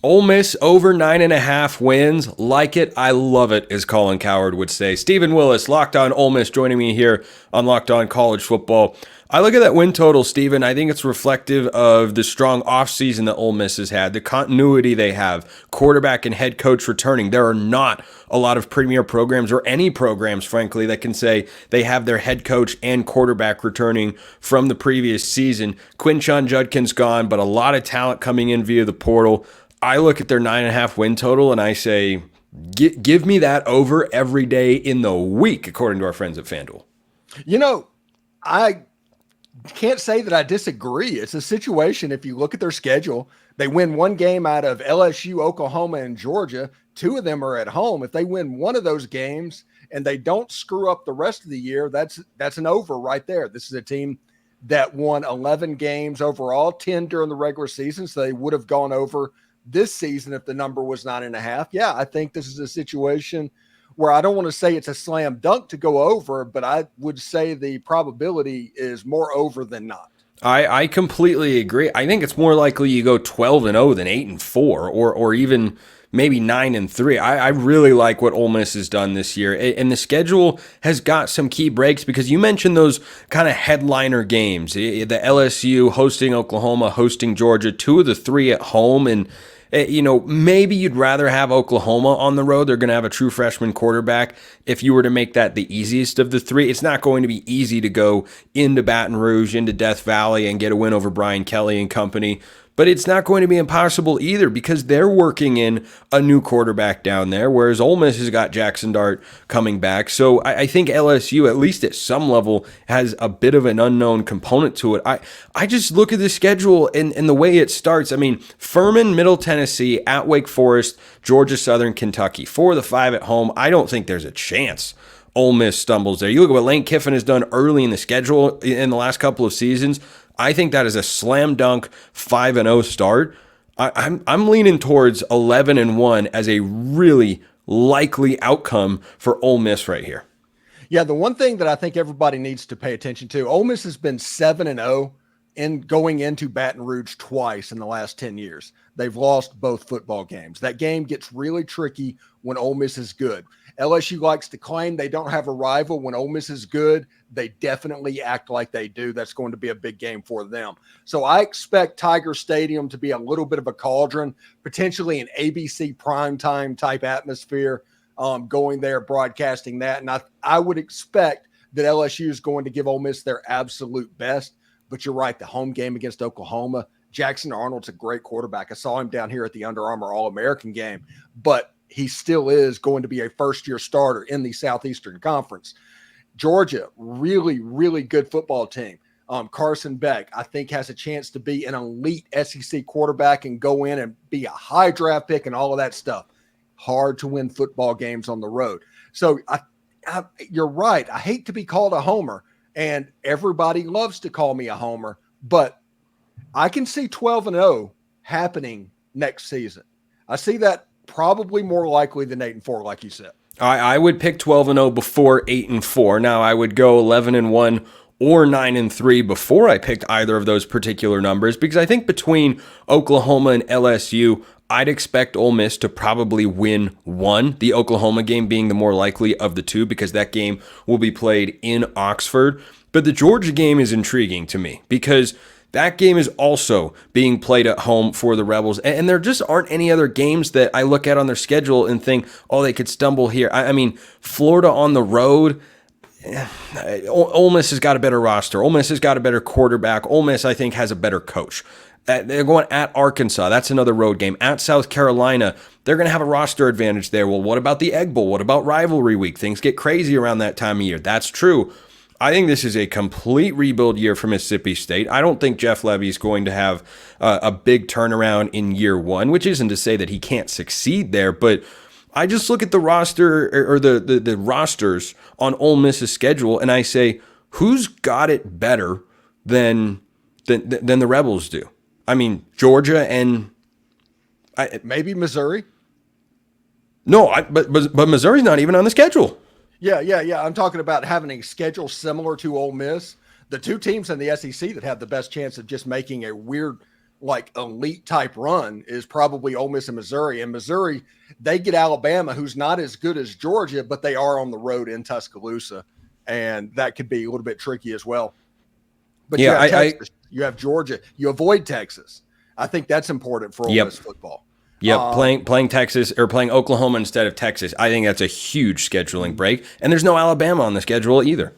Ole Miss over 9.5 wins. Like it, I love it, as Colin Coward would say. Stephen Willis, Locked On Ole Miss, joining me here on Locked On College Football. I look at that win total, Stephen. I think it's reflective of the strong offseason that Ole Miss has had, the continuity they have, quarterback and head coach returning. There are not a lot of premier programs, or any programs, frankly, that can say they have their head coach and quarterback returning from the previous season. Quinshon Judkins gone, but a lot of talent coming in via the portal. I look at their 9.5 win total and I say, give me that over every day in the week, according to our friends at FanDuel. You know, I can't say that I disagree. It's a situation, if you look at their schedule, they win one game out of LSU, Oklahoma, and Georgia. Two of them are at home. If they win one of those games and they don't screw up the rest of the year, that's an over right there. This is a team that won 11 games overall, 10 during the regular season, so they would have gone over this season if the number was 9.5. Yeah, I think this is a situation where I don't want to say it's a slam dunk to go over, but I would say the probability is more over than not. I completely agree. I think it's more likely you go 12-0 than 8-4, or even maybe 9-3. I really like what Ole Miss has done this year, and the schedule has got some key breaks, because you mentioned those kind of headliner games, the LSU hosting Oklahoma, hosting Georgia, 2 of the 3 at home, and maybe you'd rather have Oklahoma on the road. They're going to have a true freshman quarterback. If you were to make that the easiest of the 3, it's not going to be easy to go into Baton Rouge, into Death Valley, and get a win over Brian Kelly and company. But it's not going to be impossible either, because they're working in a new quarterback down there, whereas Ole Miss has got Jackson Dart coming back. So I think LSU, at least at some level, has a bit of an unknown component to it. I just look at the schedule and the way it starts. I mean, Furman, Middle Tennessee, at Wake Forest, Georgia Southern, Kentucky. 4 of the 5 at home. I don't think there's a chance Ole Miss stumbles there. You look at what Lane Kiffin has done early in the schedule in the last couple of seasons. I think that is a slam dunk 5-0 start. I'm leaning towards 11-1 as a really likely outcome for Ole Miss right here. Yeah, the one thing that I think everybody needs to pay attention to, Ole Miss has been 7-0 in going into Baton Rouge twice in the last 10 years. They've lost both football games. That game gets really tricky when Ole Miss is good. LSU likes to claim they don't have a rival. When Ole Miss is good, they definitely act like they do. That's going to be a big game for them. So I expect Tiger Stadium to be a little bit of a cauldron, potentially an ABC primetime type atmosphere, going there, broadcasting that. And I would expect that LSU is going to give Ole Miss their absolute best. But you're right, the home game against Oklahoma, Jackson Arnold's a great quarterback. I saw him down here at the Under Armour All-American game, but he still is going to be a first-year starter in the Southeastern Conference. Georgia, really, really good football team. Carson Beck, I think, has a chance to be an elite SEC quarterback and go in and be a high draft pick and all of that stuff. Hard to win football games on the road. So you're right. I hate to be called a homer, and everybody loves to call me a homer, but I can see 12-0 happening next season. I see that probably more likely than 8-4, like you said. I would pick 12-0 before 8-4. Now I would go 11-1 or 9-3 before I picked either of those particular numbers, because I think between Oklahoma and LSU, I'd expect Ole Miss to probably win one, the Oklahoma game being the more likely of the two, because that game will be played in Oxford. But the Georgia game is intriguing to me, because that game is also being played at home for the Rebels. And there just aren't any other games that I look at on their schedule and think, oh, they could stumble here. I mean, Florida on the road, Ole Miss has got a better roster. Ole Miss has got a better quarterback. Ole Miss, I think, has a better coach. They're going at Arkansas. That's another road game. At South Carolina, they're going to have a roster advantage there. Well, what about the Egg Bowl? What about rivalry week? Things get crazy around that time of year. That's true. I think this is a complete rebuild year for Mississippi State. I don't think Jeff Lebby is going to have a big turnaround in year one, which isn't to say that he can't succeed there, but I just look at the roster or the rosters on Ole Miss's schedule, and I say, who's got it better than the Rebels do? I mean, Georgia and maybe Missouri. No, but Missouri's not even on the schedule. Yeah. I'm talking about having a schedule similar to Ole Miss. The two teams in the SEC that have the best chance of just making a weird like elite type run is probably Ole Miss and Missouri. And Missouri, they get Alabama, who's not as good as Georgia, but they are on the road in Tuscaloosa, and that could be a little bit tricky as well. But Yeah, you have Texas, you have Georgia, you avoid Texas. I think that's important for Ole Miss football. Yep, playing Texas or playing Oklahoma instead of Texas. I think that's a huge scheduling break, and there's no Alabama on the schedule either.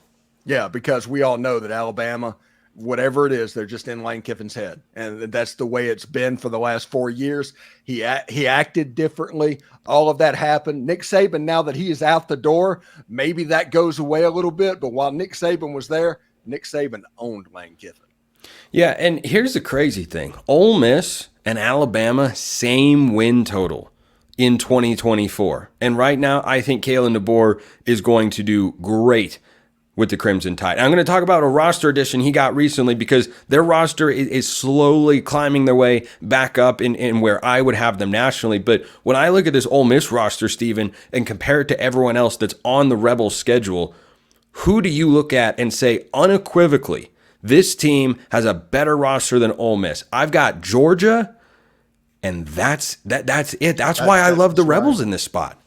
Yeah, because we all know that Alabama, whatever it is, they're just in Lane Kiffin's head, and that's the way it's been for the last 4 years. He acted differently. All of that happened. Nick Saban, now that he is out the door, maybe that goes away a little bit. But while Nick Saban was there, Nick Saban owned Lane Kiffin. Yeah, and here's the crazy thing. Ole Miss and Alabama, same win total in 2024. And right now, I think Kalen DeBoer is going to do great with the Crimson Tide. I'm going to talk about a roster addition he got recently because their roster is slowly climbing their way back up in where I would have them nationally. But when I look at this Ole Miss roster, Steven, and compare it to everyone else that's on the Rebels schedule, who do you look at and say unequivocally, this team has a better roster than Ole Miss? I've got Georgia, and that's it. That's why I love the Rebels in this spot.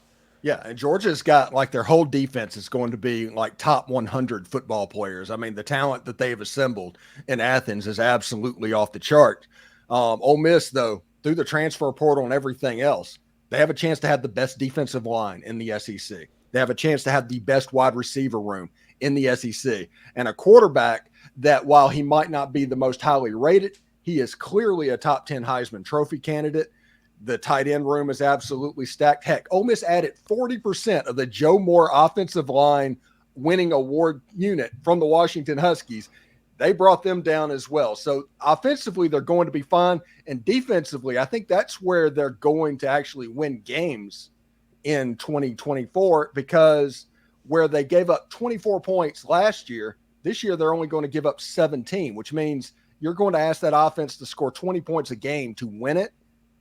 Yeah, and Georgia's got like their whole defense is going to be like top 100 football players. I mean, the talent that they've assembled in Athens is absolutely off the chart. Ole Miss, though, through the transfer portal and everything else, they have a chance to have the best defensive line in the SEC. They have a chance to have the best wide receiver room in the SEC, and a quarterback that, while he might not be the most highly rated, he is clearly a top 10 Heisman Trophy candidate. The tight end room is absolutely stacked. Heck, Ole Miss added 40% of the Joe Moore offensive line winning award unit from the Washington Huskies. They brought them down as well. So offensively, they're going to be fine. And defensively, I think that's where they're going to actually win games in 2024, because where they gave up 24 points last year, this year they're only going to give up 17, which means you're going to ask that offense to score 20 points a game to win it.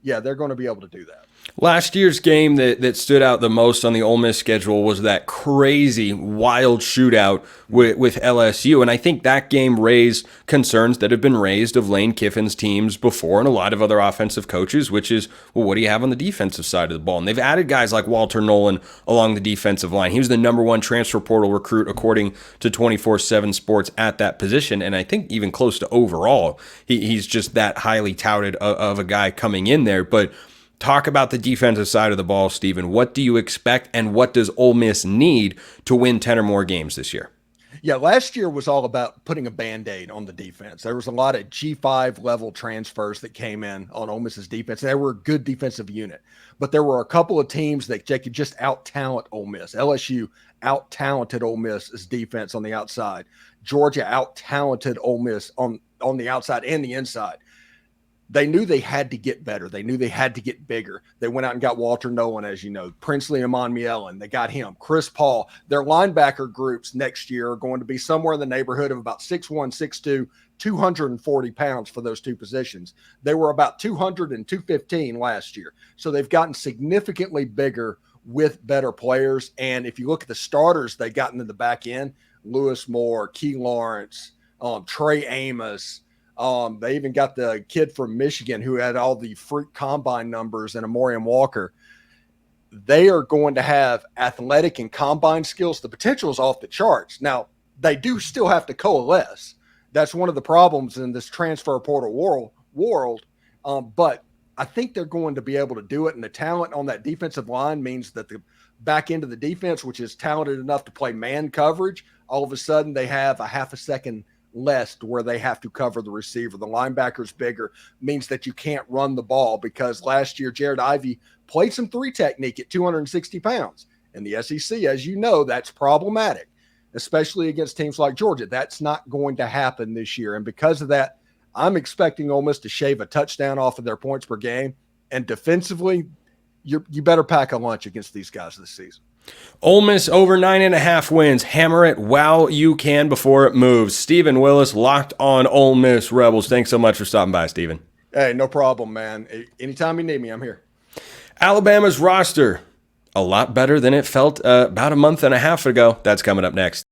Yeah, they're going to be able to do that. Last year's game that stood out the most on the Ole Miss schedule was that crazy, wild shootout with LSU. And I think that game raised concerns that have been raised of Lane Kiffin's teams before and a lot of other offensive coaches, which is, well, what do you have on the defensive side of the ball? And they've added guys like Walter Nolan along the defensive line. He was the #1 transfer portal recruit, according to 24/7 Sports, at that position. And I think even close to overall, he's just that highly touted of a guy coming in there. But talk about the defensive side of the ball, Stephen. What do you expect, and what does Ole Miss need to win 10 or more games this year? Yeah, last year was all about putting a Band-Aid on the defense. There was a lot of G5 level transfers that came in on Ole Miss's defense. They were a good defensive unit, but there were a couple of teams that they could just out-talent Ole Miss. LSU out-talented Ole Miss's defense on the outside. Georgia out-talented Ole Miss on the outside and the inside. They knew they had to get better. They knew they had to get bigger. They went out and got Walter Nolan, as you know, Princely Amon Mielen. They got him, Chris Paul. Their linebacker groups next year are going to be somewhere in the neighborhood of about 6'1", 6'2", 240 pounds for those two positions. They were about 200 and 215 last year. So they've gotten significantly bigger with better players. And if you look at the starters they got into the back end, Lewis Moore, Key Lawrence, Trey Amos. They even got the kid from Michigan who had all the freak combine numbers, and Amorian Walker. They are going to have athletic and combine skills. The potential is off the charts. Now, they do still have to coalesce. That's one of the problems in this transfer portal world. But I think they're going to be able to do it. And the talent on that defensive line means that the back end of the defense, which is talented enough to play man coverage, all of a sudden they have a half a second less to where they have to cover the receiver. The linebacker's bigger, means that you can't run the ball, because last year Jared Ivey played some three technique at 260 pounds. In the SEC, as you know, that's problematic, especially against teams like Georgia. That's not going to happen this year. And because of that, I'm expecting Ole Miss to shave a touchdown off of their points per game. And defensively, you better pack a lunch against these guys this season. Ole Miss over 9.5 wins. Hammer it while you can before it moves. Stephen Willis, locked on Ole Miss Rebels. Thanks so much for stopping by, Stephen. Hey, no problem, man. Anytime you need me, I'm here. Alabama's roster, a lot better than it felt about a month and a half ago. That's coming up next.